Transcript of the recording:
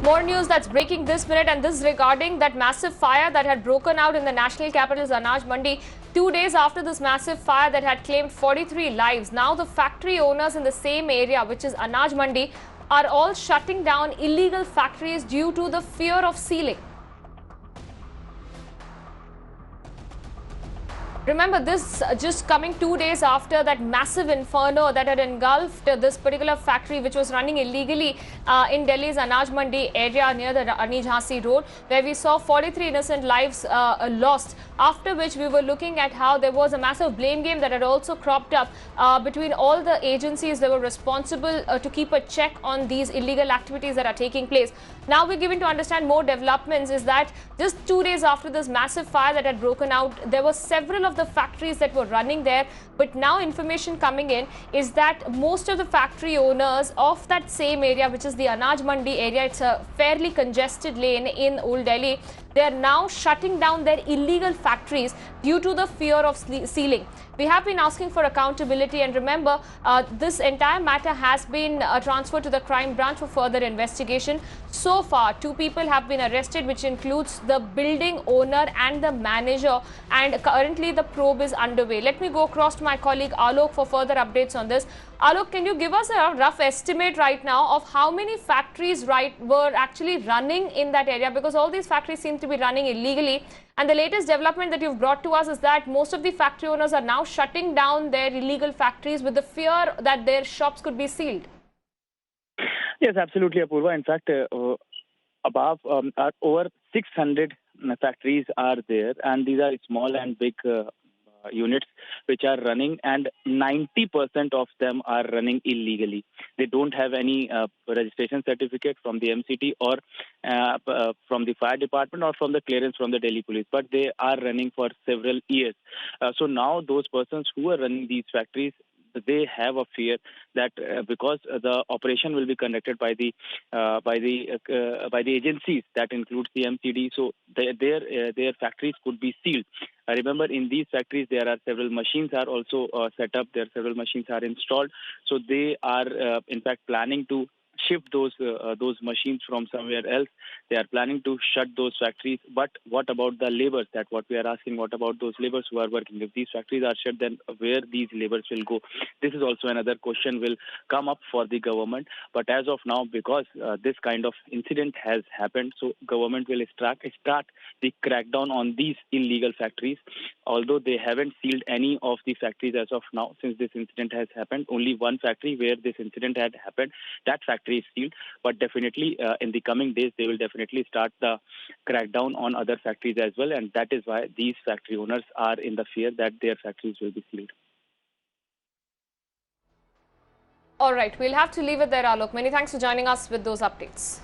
More news that's breaking this minute, and this regarding that massive fire that had broken out in the national capital's Anaj Mandi. 2 days after this massive fire that had claimed 43 lives, now the factory owners in the same area, which is Anaj Mandi, are all shutting down illegal factories due to the fear of sealing. Remember, this just coming 2 days after that massive inferno that had engulfed this particular factory, which was running illegally in Delhi's Anaj Mandi area near the Rani Jhansi road, where we saw 43 innocent lives lost. After which we were looking at how there was a massive blame game that had also cropped up between all the agencies that were responsible to keep a check on these illegal activities that are taking place. Now we're given to understand more developments is that just 2 days after this massive fire that had broken out, there were several of the factories that were running there, but now information coming in is that most of the factory owners of that same area, which is the Anaj Mandi area, it's a fairly congested lane in Old Delhi, they are now shutting down their illegal factories due to the fear of sealing. We have been asking for accountability, and remember, this entire matter has been transferred to the crime branch for further investigation. So far, 2 people have been arrested, which includes the building owner and the manager, and currently the probe is underway. Let me go across to my colleague Alok for further updates on this. Alok, can you give us a rough estimate right now of how many factories were actually running in that area? Because all these factories seem to be running illegally. And the latest development that you've brought to us is that most of the factory owners are now shutting down their illegal factories with the fear that their shops could be sealed. Yes, absolutely, Apurva. In fact, above over 600 factories are there, and these are small and big units which are running, and 90% of them are running illegally. They don't have any registration certificate from the MCT or from the fire department or from the clearance from the Delhi police, but they are running for several years. So now those persons who are running these factories, they have a fear that because the operation will be conducted by the agencies that includes the MCD, so their factories could be sealed. Remember, in these factories there are several machines are also set up. There are several machines are installed. So they are in fact planning to shift those machines from somewhere else. They are planning to shut those factories. But what about the laborers? That what we are asking. What about those laborers who are working? If these factories are shut, then where these laborers will go? This is also another question will come up for the government. But as of now, because this kind of incident has happened, so government will start the crackdown on these illegal factories. Although they haven't sealed any of the factories as of now, since this incident has happened, only one factory where this incident had happened, that factory is sealed. But definitely in the coming days, they will definitely start the crackdown on other factories as well. And that is why these factory owners are in the fear that their factories will be sealed. All right, we'll have to leave it there, Alok. Many thanks for joining us with those updates.